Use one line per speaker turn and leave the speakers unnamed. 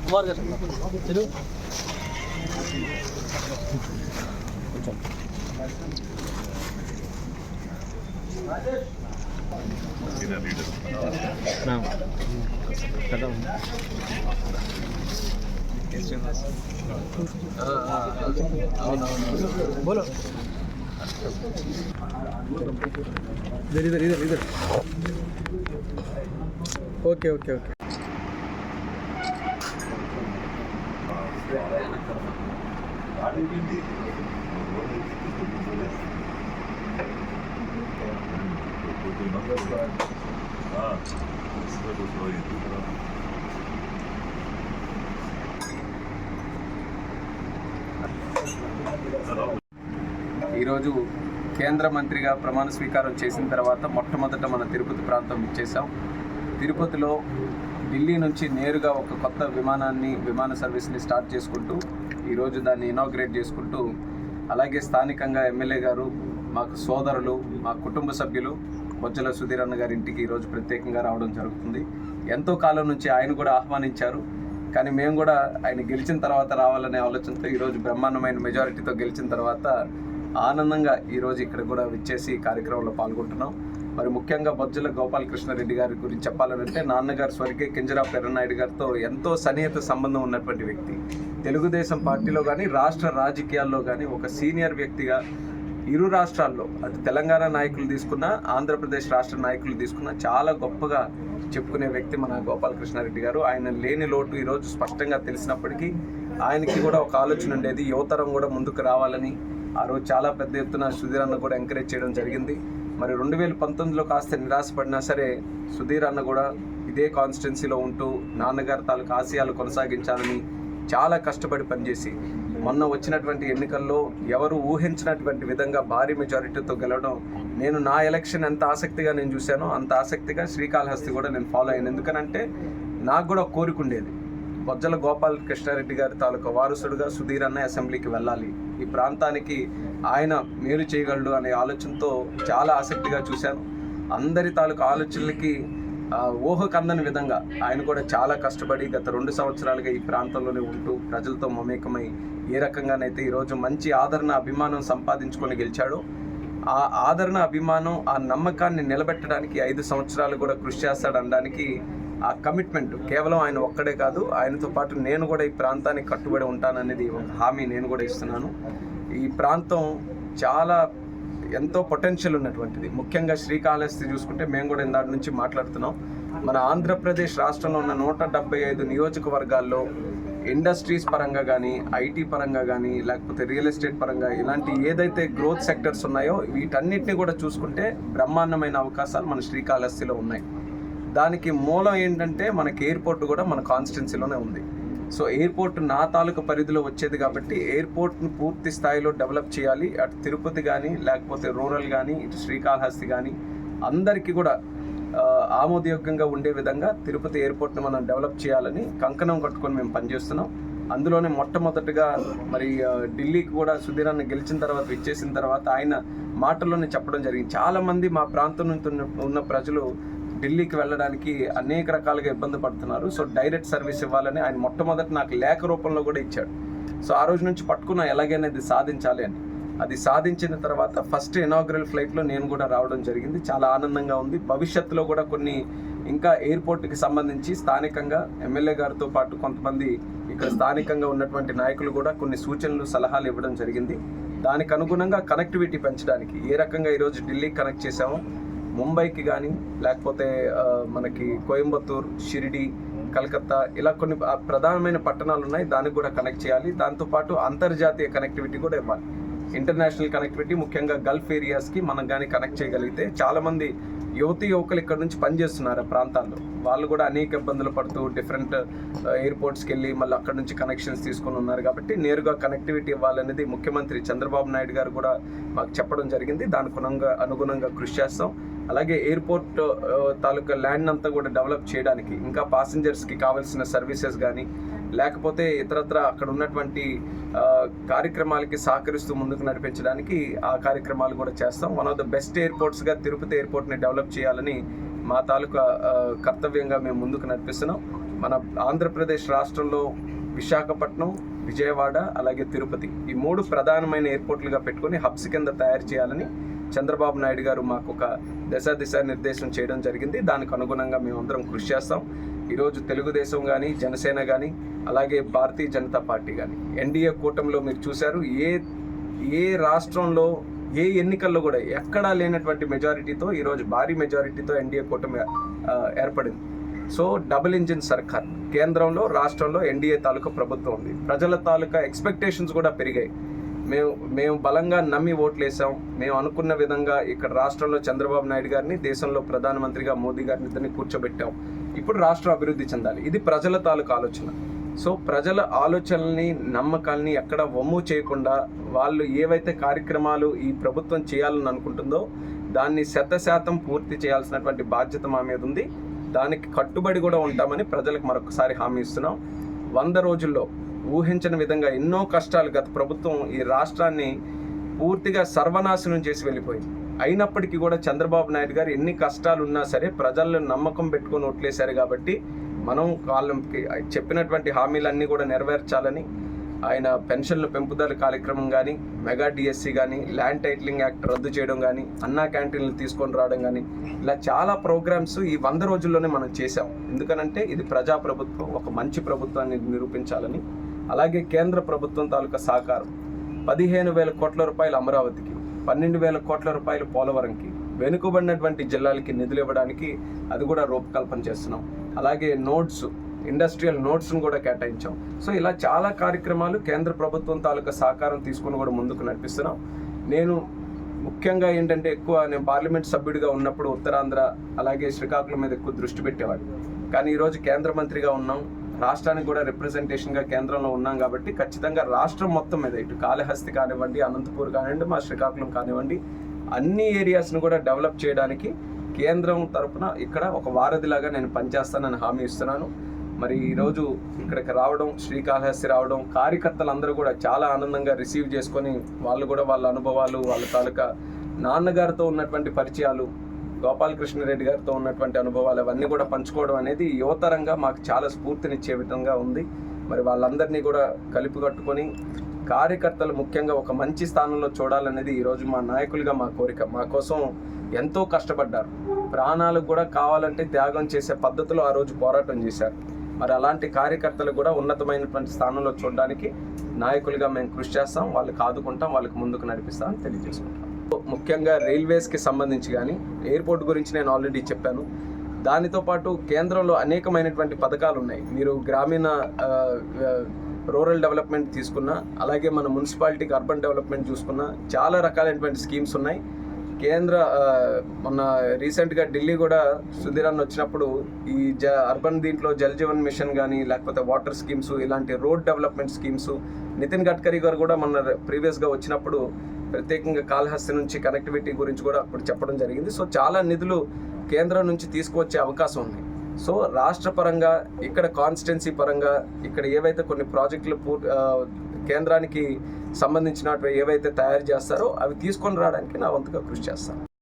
కుమార్ గారు తెలుగు बोलो इधर इधर इधर इधर ओके ओके ओके
ఈరోజు కేంద్ర మంత్రిగా ప్రమాణ స్వీకారం చేసిన తర్వాత మొట్టమొదట మన తిరుపతి ప్రాంతం ఇచ్చేసాం. తిరుపతిలో ఢిల్లీ నుంచి నేరుగా ఒక కొత్త విమాన సర్వీస్ని స్టార్ట్ చేసుకుంటూ ఈరోజు దాన్ని ఇనాగ్రేట్ చేసుకుంటూ, అలాగే స్థానికంగా ఎమ్మెల్యే గారు, మాకు సోదరులు, మా కుటుంబ సభ్యులు బొజ్జల సుధీర్ అన్న గారి ఇంటికి ఈరోజు ప్రత్యేకంగా రావడం జరుగుతుంది. ఎంతో కాలం నుంచి ఆయన కూడా ఆహ్వానించారు, కానీ మేము కూడా ఆయన గెలిచిన తర్వాత రావాలనే ఆలోచనతో ఈరోజు బ్రహ్మాండమైన మెజారిటీతో గెలిచిన తర్వాత ఆనందంగా ఈరోజు ఇక్కడ కూడా విచ్చేసి కార్యక్రమంలో పాల్గొంటున్నాం. మరి ముఖ్యంగా బొజ్జల గోపాలకృష్ణారెడ్డి గారి గురించి చెప్పాలంటే, నాన్నగారు స్వర్గీయ కింజరాపు ఎర్రనాయుడు గారితో ఎంతో సన్నిహిత సంబంధం ఉన్నటువంటి వ్యక్తి. తెలుగుదేశం పార్టీలో కానీ రాష్ట్ర రాజకీయాల్లో కానీ ఒక సీనియర్ వ్యక్తిగా ఇరు రాష్ట్రాల్లో, అటు తెలంగాణ నాయకులు తీసుకున్నా, ఆంధ్రప్రదేశ్ రాష్ట్ర నాయకులు తీసుకున్నా చాలా గొప్పగా చెప్పుకునే వ్యక్తి మన గోపాలకృష్ణారెడ్డి గారు. ఆయన లేని లోటు ఈరోజు స్పష్టంగా తెలిసినప్పటికీ ఆయనకి కూడా ఒక ఆలోచన ఉండేది, యువతరం కూడా ముందుకు రావాలని. ఆ రోజు చాలా పెద్ద ఎత్తున సుధీర్ అన్న కూడా ఎంకరేజ్ చేయడం జరిగింది. మరి 2019లో కాస్త నిరాశపడినా సరే సుధీర్ అన్న కూడా ఇదే కాన్స్టిట్యున్సీలో ఉంటూ నాన్నగారి తాలూకు ఆశయాలు కొనసాగించాలని చాలా కష్టపడి పనిచేసి మొన్న వచ్చినటువంటి ఎన్నికల్లో ఎవరు ఊహించినటువంటి విధంగా భారీ మెజారిటీతో గెలవడం, నేను నా ఎలక్షన్ ఎంత ఆసక్తిగా నేను చూశానో అంత ఆసక్తిగా శ్రీకాళహస్తి కూడా నేను ఫాలో అయ్యాను. ఎందుకనంటే నాకు కూడా ఒక కోరిక ఉండేది, బొజ్జల గోపాలకృష్ణారెడ్డి గారి తాలూకా వారసుడుగా సుధీర్ అన్న అసెంబ్లీకి వెళ్ళాలి, ఈ ప్రాంతానికి ఆయన మేలు చేయగలడు అనే ఆలోచనతో చాలా ఆసక్తిగా చూశాను. అందరి తాలూకా ఆలోచనలకి ఊహకందని విధంగా ఆయన కూడా చాలా కష్టపడి గత 2 సంవత్సరాలుగా ఈ ప్రాంతంలోనే ఉంటూ ప్రజలతో మమేకమై ఏ రకంగానైతే ఈరోజు మంచి ఆదరణ అభిమానం సంపాదించుకొని గెలిచాడో, ఆ ఆదరణ అభిమానం, ఆ నమ్మకాన్ని నిలబెట్టడానికి 5 సంవత్సరాలు కూడా కృషి చేస్తాడనడానికి ఆ కమిట్మెంట్ కేవలం ఆయన ఒక్కడే కాదు, ఆయనతో పాటు నేను కూడా ఈ ప్రాంతానికి కట్టుబడి ఉంటాననేది ఒక హామీ నేను కూడా ఇస్తున్నాను. ఈ ప్రాంతం చాలా ఎంతో పొటెన్షియల్ ఉన్నటువంటిది. ముఖ్యంగా శ్రీకాళహస్తి చూసుకుంటే మేము కూడా ఇందాటి నుంచి మాట్లాడుతున్నాం, మన ఆంధ్రప్రదేశ్ రాష్ట్రంలో ఉన్న 175 నియోజకవర్గాల్లో ఇండస్ట్రీస్ పరంగా కానీ, ఐటీ పరంగా కానీ, లేకపోతే రియల్ ఎస్టేట్ పరంగా ఇలాంటి ఏదైతే గ్రోత్ సెక్టర్స్ ఉన్నాయో వీటన్నిటిని కూడా చూసుకుంటే బ్రహ్మాండమైన అవకాశాలు మన శ్రీకాళహస్తిలో ఉన్నాయి. దానికి మూలం ఏంటంటే మనకి ఎయిర్పోర్ట్ కూడా మన కాన్స్టిట్యున్సీలోనే ఉంది. సో ఎయిర్పోర్ట్ నా తాలూకా పరిధిలో వచ్చేది కాబట్టి ఎయిర్పోర్ట్ని పూర్తి స్థాయిలో డెవలప్ చేయాలి. అటు తిరుపతి కానీ, లేకపోతే రూరల్ కానీ, ఇటు శ్రీకాళహస్తి కానీ అందరికీ కూడా ఆమోదయోగ్యంగా ఉండే విధంగా తిరుపతి ఎయిర్పోర్ట్ని మనం డెవలప్ చేయాలని కంకణం కట్టుకొని మేము పనిచేస్తున్నాం. అందులోనే మొట్టమొదటిగా మరి ఢిల్లీకి కూడా సుధీర్ అన్న గెలిచిన తర్వాత ఇచ్చేసిన తర్వాత ఆయన మాటల్లోనే చెప్పడం జరిగింది, చాలామంది మా ప్రాంతం నుంచి ఉన్న ప్రజలు ఢిల్లీకి వెళ్ళడానికి అనేక రకాలుగా ఇబ్బంది పడుతున్నారు, సో డైరెక్ట్ సర్వీస్ ఇవ్వాలని ఆయన మొట్టమొదటి నాకు లేఖ రూపంలో కూడా ఇచ్చాడు. సో ఆ రోజు నుంచి పట్టుకున్న ఎలాగైనా ఇది సాధించాలి అని. అది సాధించిన తర్వాత ఫస్ట్ ఇనాగ్రల్ ఫ్లైట్లో నేను కూడా రావడం జరిగింది. చాలా ఆనందంగా ఉంది. భవిష్యత్తులో కూడా కొన్ని ఇంకా ఎయిర్పోర్ట్కి సంబంధించి స్థానికంగా ఎమ్మెల్యే గారితో పాటు కొంతమంది ఇక్కడ స్థానికంగా ఉన్నటువంటి నాయకులు కూడా కొన్ని సూచనలు, సలహాలు ఇవ్వడం జరిగింది. దానికి అనుగుణంగా కనెక్టివిటీ పెంచడానికి ఏ రకంగా ఈరోజు ఢిల్లీకి కనెక్ట్ చేసామో, ముంబైకి కానీ, లేకపోతే మనకి కోయంబత్తూర్, షిరిడి, కలకత్తా ఇలా కొన్ని ప్రధానమైన పట్టణాలు ఉన్నాయి, దానికి కూడా కనెక్ట్ చేయాలి. దాంతోపాటు అంతర్జాతీయ కనెక్టివిటీ కూడా ఇవ్వాలి. ఇంటర్నేషనల్ కనెక్టివిటీ ముఖ్యంగా గల్ఫ్ ఏరియాస్కి మనం కానీ కనెక్ట్ చేయగలిగితే, చాలామంది యువకులు ఇక్కడ నుంచి పనిచేస్తున్నారు ఆ ప్రాంతాల్లో, వాళ్ళు కూడా అనేక ఇబ్బందులు పడుతూ డిఫరెంట్ ఎయిర్పోర్ట్స్కి వెళ్ళి మళ్ళీ అక్కడ నుంచి కనెక్షన్స్ తీసుకొని ఉన్నారు. కాబట్టి నేరుగా కనెక్టివిటీ ఇవ్వాలనేది ముఖ్యమంత్రి చంద్రబాబు నాయుడు గారు కూడా మాకు చెప్పడం జరిగింది. దానికి అనుగుణంగా కృషి చేస్తాం. అలాగే ఎయిర్పోర్ట్ తాలూకా ల్యాండ్ అంతా కూడా డెవలప్ చేయడానికి, ఇంకా ప్యాసింజర్స్కి కావాల్సిన సర్వీసెస్ కానీ, లేకపోతే ఇతరత్ర అక్కడ ఉన్నటువంటి కార్యక్రమాలకి సహకరిస్తూ ముందుకు నడిపించడానికి ఆ కార్యక్రమాలు కూడా చేస్తాం. వన్ ఆఫ్ ద బెస్ట్ ఎయిర్పోర్ట్స్గా తిరుపతి ఎయిర్పోర్ట్ని డెవలప్ చేయాలని మా తాలూకా కర్తవ్యంగా మేము ముందుకు నడిపిస్తున్నాం. మన ఆంధ్రప్రదేశ్ రాష్ట్రంలో విశాఖపట్నం, విజయవాడ, అలాగే తిరుపతి ఈ 3 ప్రధానమైన ఎయిర్పోర్ట్లుగా పెట్టుకొని హబ్స్ కింద తయారు చేయాలని చంద్రబాబు నాయుడు గారు మాకు ఒక దిశా నిర్దేశం చేయడం జరిగింది. దానికి అనుగుణంగా మేమందరం కృషి చేస్తాం. ఈరోజు తెలుగుదేశం కానీ, జనసేన కానీ, అలాగే భారతీయ జనతా పార్టీ కానీ, ఎన్డీఏ కూటమిలో మీరు చూశారు ఏ రాష్ట్రంలో ఏ ఎన్నికల్లో కూడా ఎక్కడా లేనటువంటి మెజారిటీతో ఈరోజు భారీ మెజారిటీతో ఎన్డీఏ కూటమి ఏర్పడింది. సో డబుల్ ఇంజిన్ సర్కార్, కేంద్రంలో రాష్ట్రంలో ఎన్డీఏ తాలూకా ప్రభుత్వం ఉంది. ప్రజల తాలూకా ఎక్స్పెక్టేషన్స్ కూడా పెరిగాయి. మేము బలంగా నమ్మి ఓట్లేసాం. మేము అనుకున్న విధంగా ఇక్కడ రాష్ట్రంలో చంద్రబాబు నాయుడు గారిని, దేశంలో ప్రధానమంత్రిగా మోదీ గారిని ఇద్దరిని కూర్చోబెట్టాం. ఇప్పుడు రాష్ట్రం అభివృద్ధి చెందాలి. ఇది ప్రజల తాలూకా ఆలోచన. సో ప్రజల ఆలోచనల్ని, నమ్మకాల్ని ఎక్కడ వమ్ము చేయకుండా వాళ్ళు ఏవైతే కార్యక్రమాలు ఈ ప్రభుత్వం చేయాలని అనుకుంటుందో దాన్ని 100% పూర్తి చేయాల్సినటువంటి బాధ్యత మా మీద ఉంది. దానికి కట్టుబడి కూడా ఉంటామని ప్రజలకు మరొకసారి హామీ ఇస్తున్నాం. 100 రోజుల్లో ఊహించని విధంగా ఎన్నో కష్టాలు గత ప్రభుత్వం ఈ రాష్ట్రాన్ని పూర్తిగా సర్వనాశనం చేసి వెళ్ళిపోయింది. అయినప్పటికీ కూడా చంద్రబాబు నాయుడు గారు ఎన్ని కష్టాలు ఉన్నా సరే ప్రజల్లో నమ్మకం పెట్టుకొని ఓట్లేశారు కాబట్టి మనం వాళ్ళకి చెప్పినటువంటి హామీలన్నీ కూడా నెరవేర్చాలని ఆయన పెన్షన్ల పెంపుదల కార్యక్రమం కానీ, మెగా డిఎస్సి కానీ, ల్యాండ్ టైటిలింగ్ యాక్ట్ రద్దు చేయడం కానీ, అన్నా క్యాంటీన్లు తీసుకొని రావడం కానీ, ఇలా చాలా ప్రోగ్రామ్స్ ఈ 100 రోజుల్లోనే మనం చేసాం. ఎందుకనంటే ఇది ప్రజాప్రభుత్వం, ఒక మంచి ప్రభుత్వాన్ని నిరూపించాలని. అలాగే కేంద్ర ప్రభుత్వం తాలూకా సహకారం 15,000 కోట్ల రూపాయలు అమరావతికి, 12,000 కోట్ల రూపాయలు పోలవరంకి, వెనుకబడినటువంటి జిల్లాలకి నిధులు ఇవ్వడానికి అది కూడా రూపకల్పన చేస్తున్నాం. అలాగే ఇండస్ట్రియల్ నోట్స్ను కూడా కేటాయించాం. సో ఇలా చాలా కార్యక్రమాలు కేంద్ర ప్రభుత్వం తాలూకా సహకారం తీసుకుని కూడా ముందుకు నడిపిస్తున్నాం. నేను ముఖ్యంగా ఏంటంటే నేను పార్లమెంట్ సభ్యుడిగా ఉన్నప్పుడు ఉత్తరాంధ్ర అలాగే శ్రీకాకుళం మీద ఎక్కువ దృష్టి పెట్టేవాడు. కానీ ఈరోజు కేంద్ర మంత్రిగా ఉన్నాం, రాష్ట్రానికి కూడా రిప్రజెంటేషన్గా కేంద్రంలో ఉన్నాం కాబట్టి ఖచ్చితంగా రాష్ట్రం మొత్తం మీద ఇటు కాళహస్తి కానివ్వండి, అనంతపూర్ కానివ్వండి, మా శ్రీకాకుళం కానివ్వండి, అన్ని ఏరియాస్ను కూడా డెవలప్ చేయడానికి కేంద్రం తరఫున ఇక్కడ ఒక వారధిలాగా నేను పనిచేస్తానని హామీ ఇస్తున్నాను. మరి ఈరోజు ఇక్కడికి రావడం, శ్రీకాళహస్తి రావడం, కార్యకర్తలందరూ కూడా చాలా ఆనందంగా రిసీవ్ చేసుకొని వాళ్ళు కూడా వాళ్ళ అనుభవాలు, వాళ్ళ తాలూకా నాన్నగారితో ఉన్నటువంటి పరిచయాలు, గోపాలకృష్ణారెడ్డి గారితో ఉన్నటువంటి అనుభవాలు అవన్నీ కూడా పంచుకోవడం అనేది యువతరంగా మాకు చాలా స్ఫూర్తినిచ్చే విధంగా ఉంది. మరి వాళ్ళందరినీ కూడా కలిపి కట్టుకొని కార్యకర్తలు ముఖ్యంగా ఒక మంచి స్థానంలో చూడాలనేది ఈరోజు మా నాయకులుగా మా కోరిక. మా కోసం ఎంతో కష్టపడ్డారు, ప్రాణాలకు కూడా కావాలంటే త్యాగం చేసే పద్ధతిలో ఆ రోజు పోరాటం చేశారు. మరి అలాంటి కార్యకర్తలు కూడా ఉన్నతమైనటువంటి స్థానంలో చూడడానికి నాయకులుగా మేము కృషి చేస్తాం, వాళ్ళకి ఆదుకుంటాం, వాళ్ళకి ముందుకు నడిపిస్తామని తెలియజేసుకుంటాం. ముఖ్యంగా రైల్వేస్కి సంబంధించి కానీ, ఎయిర్పోర్ట్ గురించి నేను ఆల్రెడీ చెప్పాను. దానితో పాటు కేంద్రంలో అనేకమైనటువంటి పథకాలు ఉన్నాయి. మీరు గ్రామీణ రూరల్ డెవలప్మెంట్ తీసుకున్నా, అలాగే మన మున్సిపాలిటీకి అర్బన్ డెవలప్మెంట్ చూసుకున్నా చాలా రకాలైనటువంటి స్కీమ్స్ ఉన్నాయి. మొన్న రీసెంట్గా ఢిల్లీ కూడా సుధీరాన్ని వచ్చినప్పుడు ఈ అర్బన్ దీంట్లో జల్ జీవన్ మిషన్ కానీ, లేకపోతే వాటర్ స్కీమ్స్, ఇలాంటి road development schemes, Nitin Gadkari గారు కూడా మొన్న ప్రీవియస్గా వచ్చినప్పుడు ప్రత్యేకంగా కాళహస్తి నుంచి కనెక్టివిటీ గురించి కూడా అప్పుడు చెప్పడం జరిగింది. సో చాలా నిధులు కేంద్రం నుంచి తీసుకువచ్చే అవకాశం ఉంది. సో రాష్ట్ర పరంగా, ఇక్కడ కాన్స్టిట్యున్సీ పరంగా, ఇక్కడ ఏవైతే కొన్ని ప్రాజెక్టులు కేంద్రానికి సంబంధించినవి ఏవైతే తయారు చేస్తారో అవి తీసుకొని రావడానికి నా వంతుగా కృషి చేస్తాను.